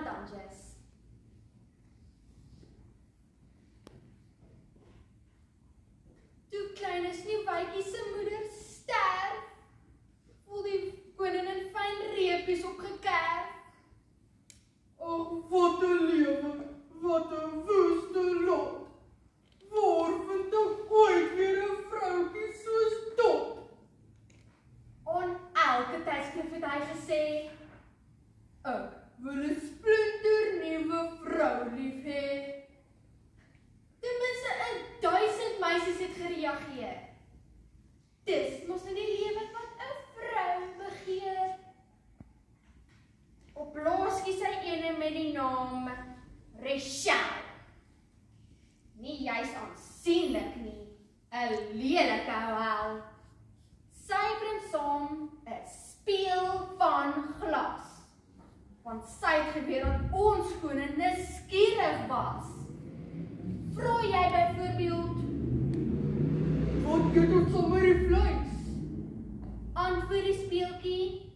Tanjes. Toe kleine Sneeuwwitjie se moeder sterf, voel die koningin fyn reepies opgekerf. Ag, wat 'n lewe, wat 'n woeste lot. Waar vind ek ooit weer 'n vroukie soos Dot? On elke tydskrif het hy gesê, Ek wil 'n splinternuwe vrou lief hê. ten minste 1000 meisies het gereageer. Dis mos nou die lewe wat 'n vrou begeer. Op laaskies sy ene met die naam Rachel. Nie juis aansienlik nie, 'n lelike wel. Sy bring saam 'n spieël van glas, want sy het geweet dat ons koning nuuskierig was. Vra jy byvoorbeeld, Wat eet ons sommer die vleis? antwoord die speeltjie,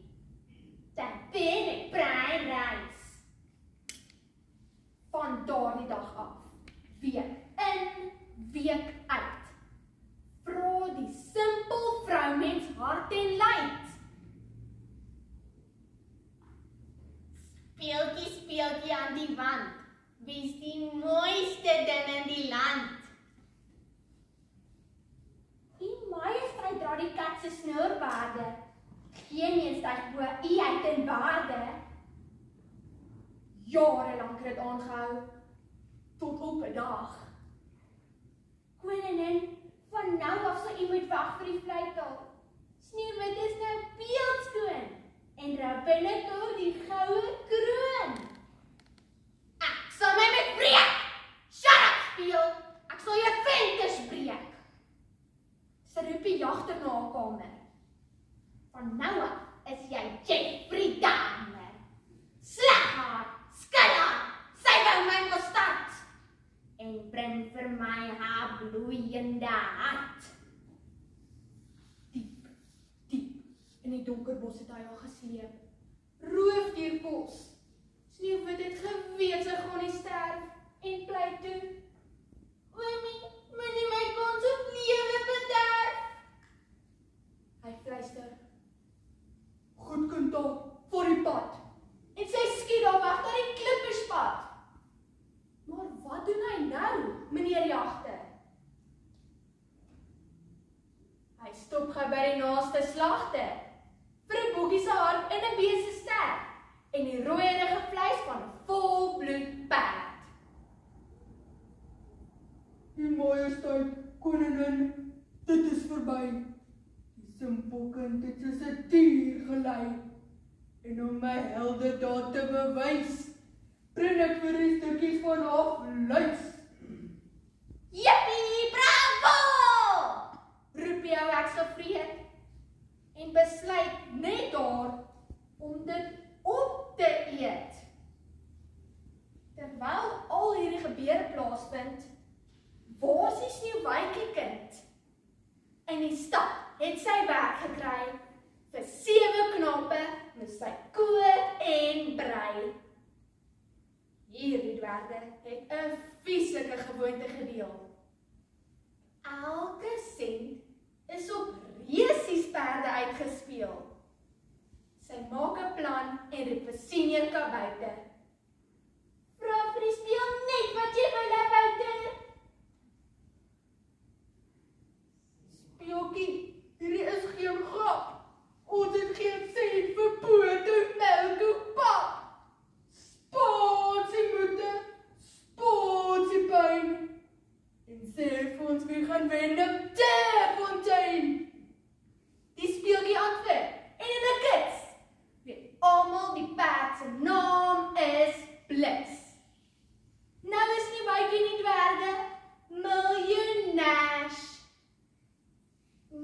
tempeh en braai rys. Van daardie dag af, week in, week uit, vra die simpel vroumens hart en lyd. Speeltjie aan die wand, wie's die mooiste ding in die land? Die majesteit dra die kat se snoerbaarde, geen een styg bo uit in waarde. Jarelank het dit aangehou, tot op 'n dag. Koningin, van nou af sal u moet wag vir die vleitel. Sneeuwwit is nou beeldskoon, en dra binnekort die goue kroon. Ek sal my met breek! Shut up, speel! Ek sal jou venters breek! Sy roep die jagter na haar kamer. Van nou af is jy Jeffrey Dahmer. Slaghaar, skilhaar, sy wou my mosterd. En bring vir my haar bloeiende hart. Diep, diep in die donker bos het hy haar gesleep. Roofdierkos. Sneeuwwit het geweet sy gaan nie sterf en pleit toe, Oomie, moenie my kans op lewe bederf. Hy fluister, Goed kind daar, voor die pad. en sy skiet daar weg na die klipperspad. Maar wat doen hy nou, meneer jagter? Hy stop gou by die naaste slagter, vir 'n bokkie se hart en 'n bees se ster, en die rooierige vleis van 'n volbloed perd. Die majesteit, koningin, dit is verby. Die simpel kind het soos 'n dier gelei. En om my heldendaad te bewys, bring ek vir die stukkies van haar vleis. Jippie, bravo! Roep die ou heks gevreed en besluit net daar om dit op te eet. Terwyl al hierdie gebeure plaasvind, waar is die Sneeuwwitjie kind? In die stad het sy werk gekry. Vir 7 knappe moes sy kook en brei. Hierdie dwerge het 'n vieslike gewoonte gedeel. Elke sent is op resiesperde uitgespeel. Sy maak 'n plan en roep vir senior kabouter. Vra vir die speel net wat jy wil hê, Wouter. Speeltjie, hierdie is geen grap. Ons het geen sent vir boter, melk of pap. Spaatsie moeder, spaatsie pyn. En sê vir ons wie gaan wen op Tefontein. Die speeltjie antwoord en in 'n kits weet almal die perd se naam is Blitz. Nou is Sneeuwwitjie en die dwerge miljonêers.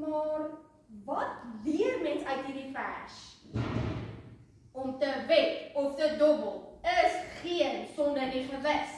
Maar wat leer mens uit hierdie vers? Om te wed of te dobbel is geen sonder die gewis.